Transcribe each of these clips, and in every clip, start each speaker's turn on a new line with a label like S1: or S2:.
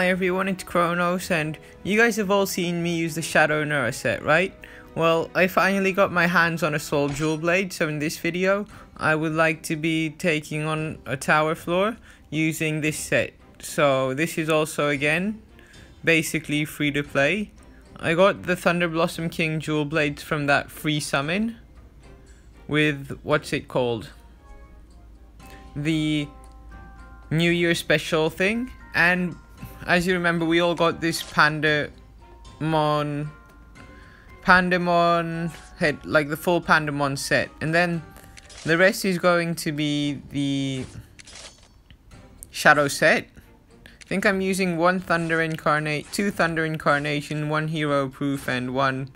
S1: Hi everyone, it's Kronos, and you guys have all seen me use the Shadow Nura set, right? Well, I finally got my hands on a Soul Jewel Blade, so in this video, I would like to be taking on a tower floor using this set. So this is also, again, basically free to play. I got the Thunder Blossom King Jewel Blades from that free summon with, what's it called? The New Year special thing, and as you remember, we all got this Pandamon head, like the full Pandamon set, and then the rest is going to be the Shadow set. I think I'm using two Thunder Incarnation, one Hero Proof, and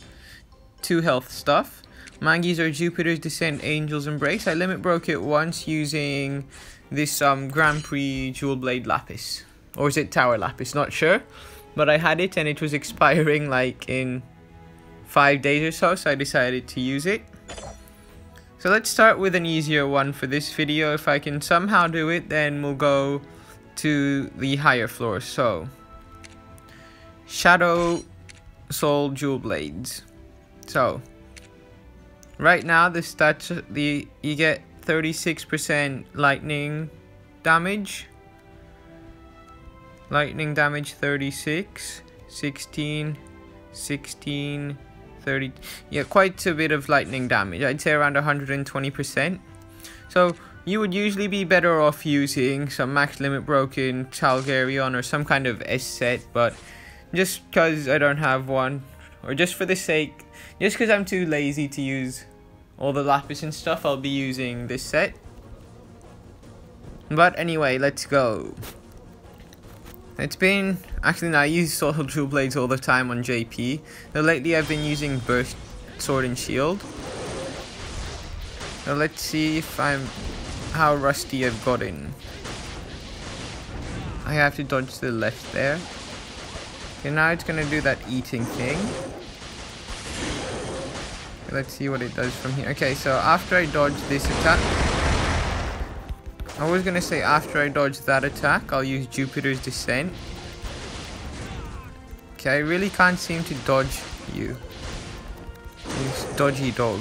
S1: two health stuff. Magis are Jupiter's Descent, Angel's Embrace. I limit broke it once using this Grand Prix Jewel Blade Lapis. Or is it Tower Lapis? Not sure. But I had it and it was expiring like in 5 days or so, so I decided to use it. So let's start with an easier one for this video. If I can somehow do it, then we'll go to the higher floors. So, Shadow Soul Jewel Blades. So, right now the stats, you get 36% lightning damage. Lightning damage 36, 16, 16, 30. Yeah, quite a bit of lightning damage. I'd say around 120%. So you would usually be better off using some max limit broken Talgarion or some kind of S set, but just because I don't have one, or just for the sake, just because I'm too lazy to use all the lapis and stuff, I'll be using this set. But anyway, let's go. It's been, actually no, I use Soul Jewel Blades all the time on JP. Though lately I've been using Burst Sword and Shield. So let's see if how rusty I've gotten. I have to dodge to the left there. Okay, now it's gonna do that eating thing. Okay, let's see what it does from here. Okay, so after I dodge this attack, I was gonna say after I dodge that attack, I'll use Jupiter's Descent. Okay, I really can't seem to dodge you. This dodgy dog.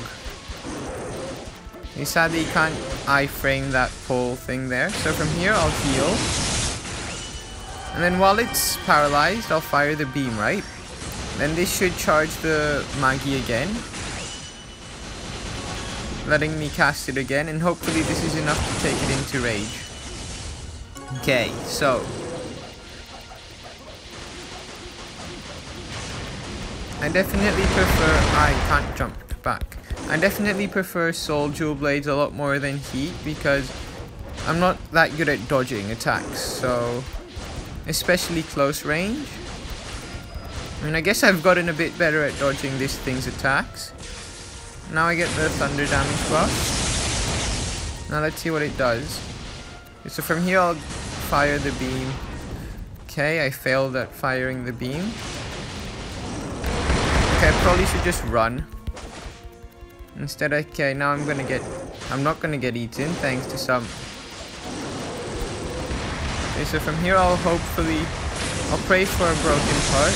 S1: Sadly, you can't iframe that pole thing there. So from here, I'll heal. And then while it's paralyzed, I'll fire the beam, right? Then this should charge the Magi again, letting me cast it again, and hopefully this is enough to take it into rage. Okay, so I definitely prefer, I can't jump back. I definitely prefer Soul Jewel Blades a lot more than Heat because I'm not that good at dodging attacks, so especially close range. I mean, I guess I've gotten a bit better at dodging this thing's attacks. Now I get the thunder damage buff. Now let's see what it does. So from here I'll fire the beam. Okay, I failed at firing the beam. Okay, I probably should just run. Instead, okay, now I'm not gonna get eaten thanks to some. Okay, so from here I'll pray for a broken part.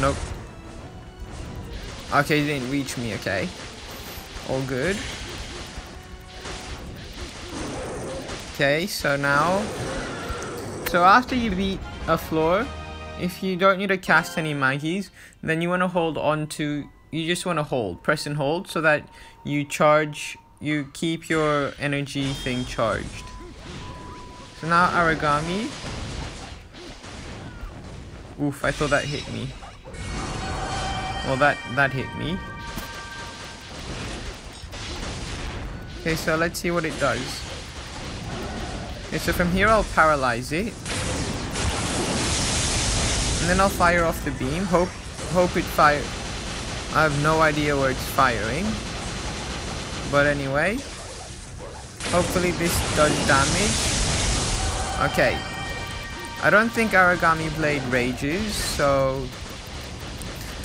S1: Nope. Okay, it didn't reach me, okay. All good. Okay, so now, after you beat a floor, if you don't need to cast any Magis, then you want to hold on to, you just want to press and hold, so that you keep your energy thing charged. So now Aragami. Oof, I thought that hit me. Well, that hit me. Okay, so let's see what it does. Okay, so from here I'll paralyze it. And then I'll fire off the beam. Hope it fires. I have no idea where it's firing. But anyway. Hopefully this does damage. Okay. I don't think Aragami Blade rages, so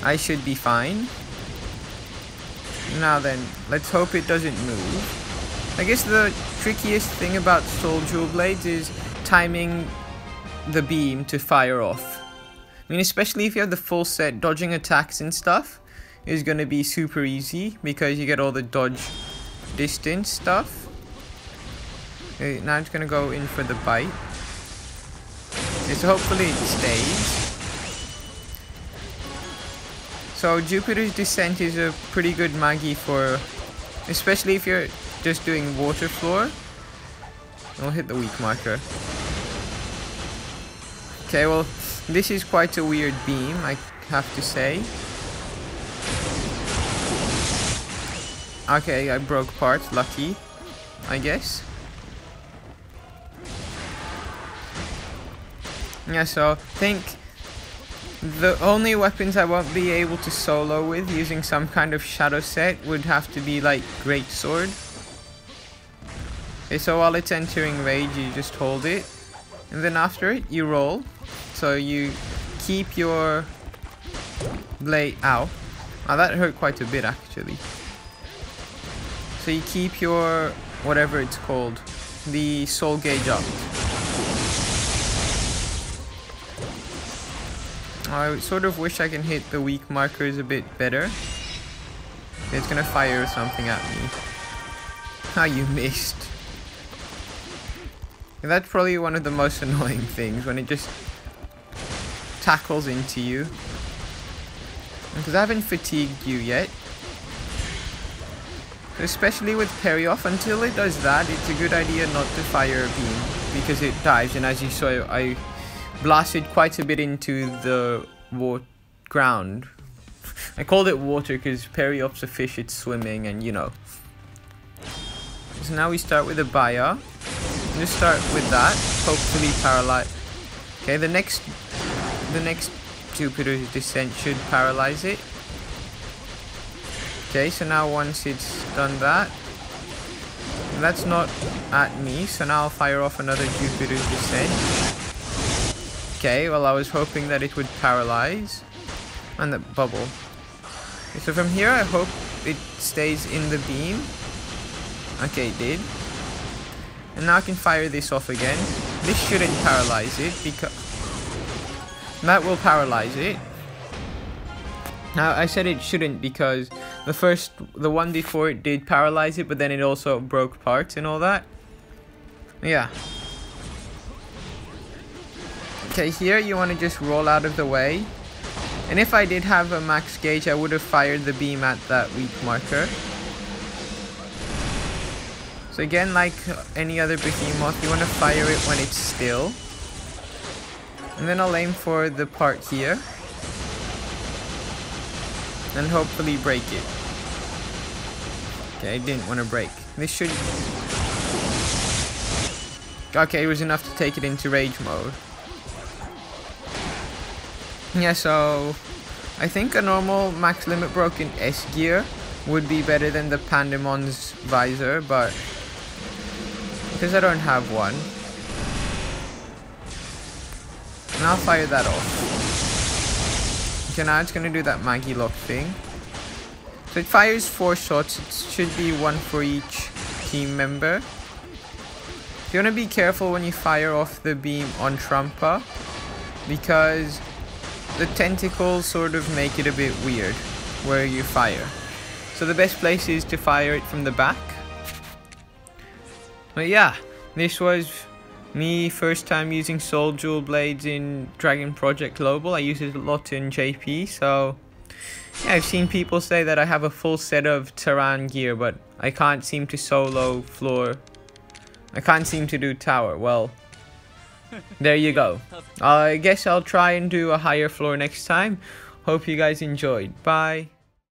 S1: I should be fine. Now then, let's hope it doesn't move. I guess the trickiest thing about Soul Jewel Blades is timing the beam to fire off. I mean, especially if you have the full set, dodging attacks and stuff is going to be super easy because you get all the dodge distance stuff. Okay, now it's going to go in for the bite. Okay, so hopefully it stays. So Jupiter's Descent is a pretty good Maggie for, especially if you're just doing water floor. I'll hit the weak marker. Okay, well, this is quite a weird beam, I have to say. Okay, I broke parts, lucky, I guess. Yeah, so I think the only weapons I won't be able to solo with using some kind of shadow set would have to be like Greatsword. Okay, so while it's entering rage, you just hold it. And then after it, you roll. So you keep your blade... Ow. Oh, that hurt quite a bit actually. So you keep your... whatever it's called. The soul gauge up. I sort of wish I can hit the weak markers a bit better. It's gonna fire something at me. Ah, you missed. That's probably one of the most annoying things, when it just tackles into you. Because I haven't fatigued you yet. Especially with parry off, until it does that, it's a good idea not to fire a beam. Because it dives, and as you saw, I blasted quite a bit into the ground. I called it water because parry off's a fish, it's swimming, and you know. So now we start with a Baya. Just start with that, hopefully paralyze. Okay, the next Jupiter's Descent should paralyze it. Okay, so now once it's done that, that's not at me, so now I'll fire off another Jupiter's Descent. Okay, well I was hoping that it would paralyze. And the bubble. Okay, so from here I hope it stays in the beam. Okay, it did. And now I can fire this off again. This shouldn't paralyze it because... that will paralyze it. Now I said it shouldn't because the one before it did paralyze it, but then it also broke parts and all that. Yeah. Okay, here you want to just roll out of the way. And if I did have a max gauge, I would have fired the beam at that weak marker. So again, like any other behemoth, you want to fire it when it's still. And then I'll aim for the part here. And hopefully break it. Okay, I didn't want to break. This should... okay, it was enough to take it into rage mode. Yeah, so I think a normal max limit broken S gear would be better than the Pandemon's visor, but because I don't have one, and I'll fire that off. Okay, now it's gonna do that Maggie lock thing. So it fires 4 shots. It should be 1 for each team member. You wanna be careful when you fire off the beam on Trumpa, because the tentacles sort of make it a bit weird where you fire. So the best place is to fire it from the back. But yeah, this was me first time using Soul Jewel Blades in Dragon Project Global. I use it a lot in JP, so yeah, I've seen people say that I have a full set of Tzaran gear, but I can't seem to solo floor. I can't seem to do tower. Well, there you go. I guess I'll try and do a higher floor next time. Hope you guys enjoyed. Bye.